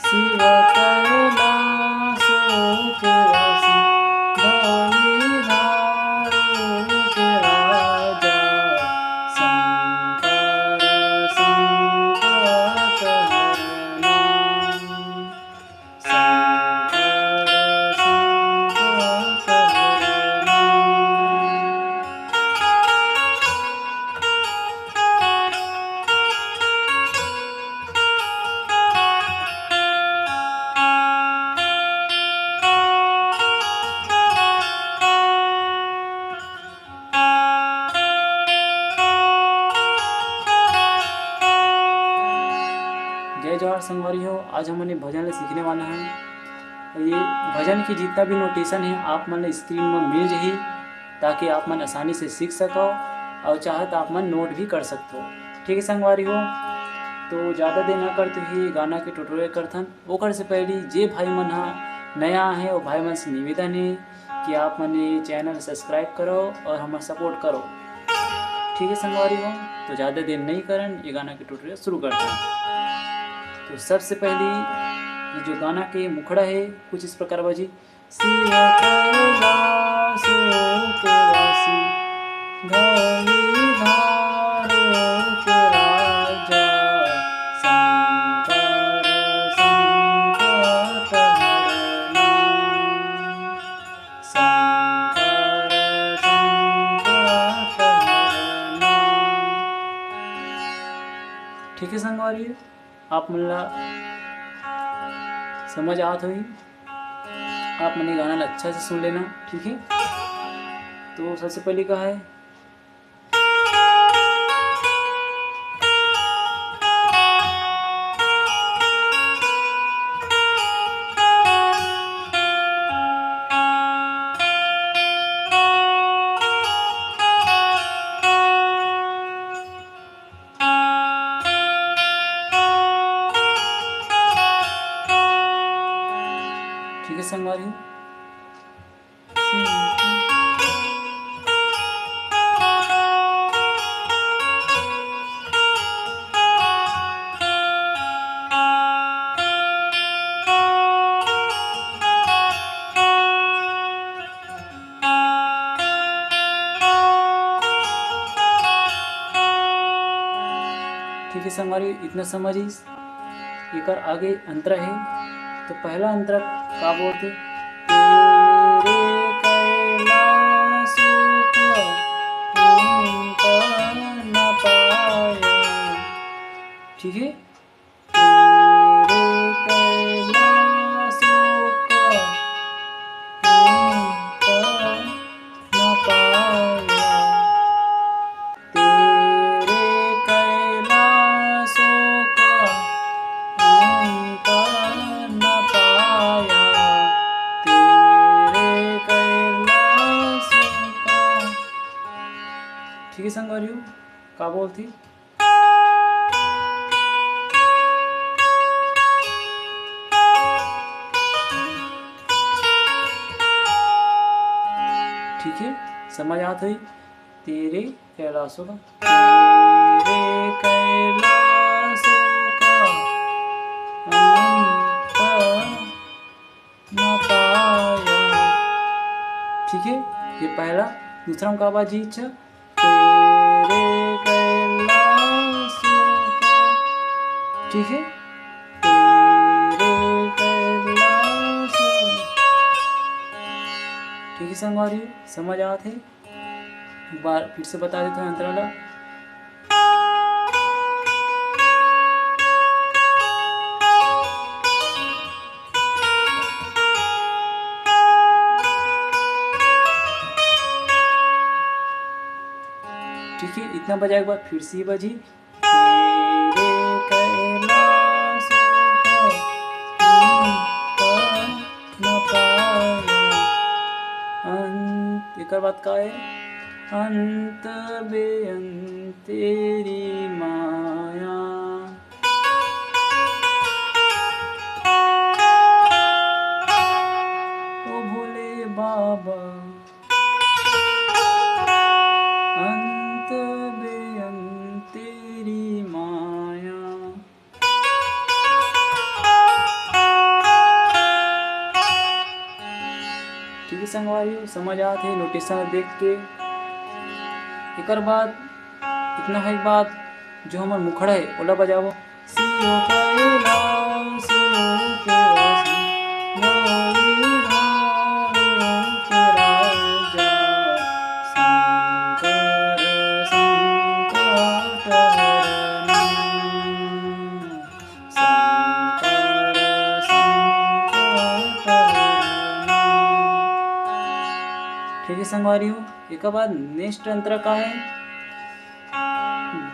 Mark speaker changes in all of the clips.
Speaker 1: शिव कैलाशो के वासी, बलिहारों के राजा, शंकर संकट हरना, शंकर संकट हरना। जय जवाहर संगवारी हो। आज हम भजन सीखने वाला हैं। ये भजन की जितना भी नोटेशन है आप मन स्क्रीन में मिल जाही, ताकि आप मन आसानी से सीख सको और चाहे तो आप मन नोट भी कर सकते हो। ठीक है संगवारी हो, तो ज़्यादा देर न करते ही गाना के ट्यूटोरियल करथन। ओकर से पहले जे भाई मन नया है वो भाई मन से निवेदन है कि आप मन ये चैनल सब्सक्राइब करो और हमारा सपोर्ट करो। ठीक है संगवारी हो, तो ज़्यादा देर नहीं करन, ये गाना के ट्यूटोरियल शुरू करते हैं। तो सबसे पहले ये जो गाना के मुखड़ा है कुछ इस प्रकार बजी। शिव कैलाशो के वासी, बलिहारों के राजा, शंकर संकट हरना, शंकर संकट हरना। ठीक है संगवारी, आप मन ला समझ आत हुई, आप मन गाना अच्छा से सुन लेना। ठीक है, तो सबसे पहले का है ठीक है संगवारी हो। ठीक है संगवारी, इतना समझिस। एक आगे अंतरा है, तो पहला अंतरा का बोलते, तेरे कैलाशों का ऊंचा न पाया। ठीक है, तेरे कैलाशों का ऊंचा न पाया, तेरे कैलाशों का ऊंचा न पाया, तेरे कैलाशों का। ठीक है संगवारी हो, का बोलती, ठीक है समझ आत हुई। तेरे कैलाशों का, तेरे कैलाशों का अंत न पाया। ठीक है, ये पहला। दूसरा का बाजी, तेरे कैलाशों का। ठीक है, तेरे कैलाशों। ठीक है संगवारी, समझ आते। एक बार फिर से बता देते हैं अंतराला। ठीक है, इतना बजाए के बाद फिर से बजी, तेरे कैलाशों का ऊंचा न पाया। अंत एक बात का है, अंत बेअंत तेरी माया। ओ भोले बाबा, अंत बेअंत तेरी माया। संगवारी समझ आते नोटेशन देख के। एक बाद इतना है बात जो हमार मुखड़ा है ओला बजावो। सियो कैलाश के वासी, गौरी धाम के राजा, शंकर संकट हरनी, शंकर संकट हरनी। ठीक है संगवारी हो। एक बाद नेक्स्ट अंतर का है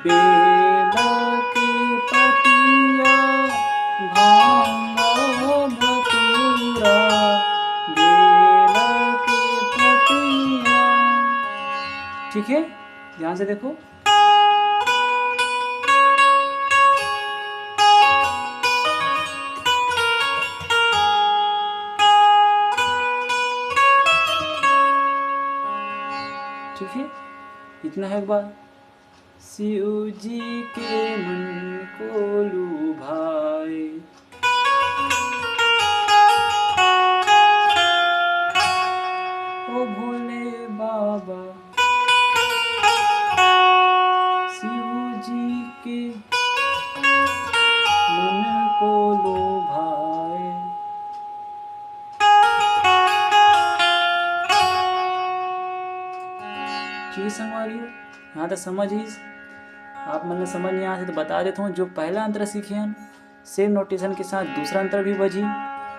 Speaker 1: बेला के पतिया भांग धतूरा, बेला के पतिया। ठीक है, ध्यान से देखो। ठीक है, इतना है एक बार। शिव जी के मन को लुभाए, ओ भोले बाबा शिव जी के मन को लुभाए। ठीक संगवारी हो, यहाँ तक समझ ही। आप मतलब समझ नहीं आ से तो बता देता हूँ। जो पहला अंतर सीखे हैं सेम नोटेशन के साथ दूसरा अंतर भी बजी।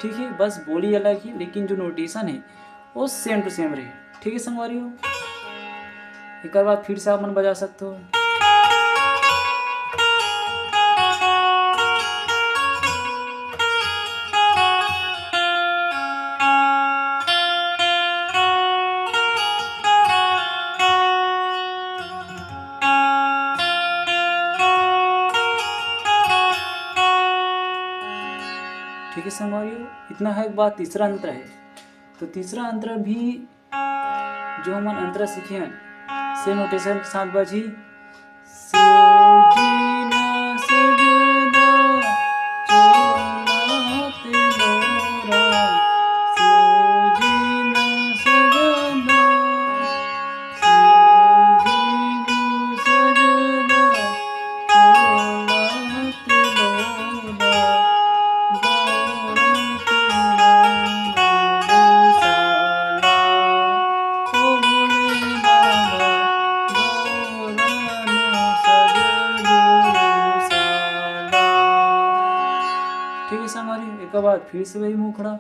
Speaker 1: ठीक है, बस बोली अलग ही लेकिन जो नोटेशन है वो सेम टू सेम रहे। ठीक है संगवारी हो। एक बार फिर से आप मन बजा सकते हो। ठीक है संगवारियों, इतना है। एक बात तीसरा अंतर है, तो तीसरा अंतर भी जो हम अंतर सीखे हैं सेम नोटेशन के साथ बजी। ठीक है संगवारी, एक बार फिर से वही मुखड़ा।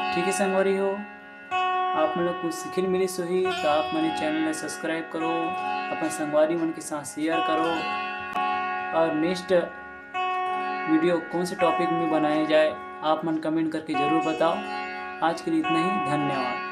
Speaker 1: ठीक है संगवारी हो, आप मन कुछ सीखे मिली सोही तो आप मेरे चैनल में सब्सक्राइब करो, अपन संगवारी मन के साथ शेयर करो, और नेक्स्ट वीडियो कौन से टॉपिक में बनाया जाए आप मन कमेंट करके ज़रूर बताओ। आज के लिए इतना ही, धन्यवाद।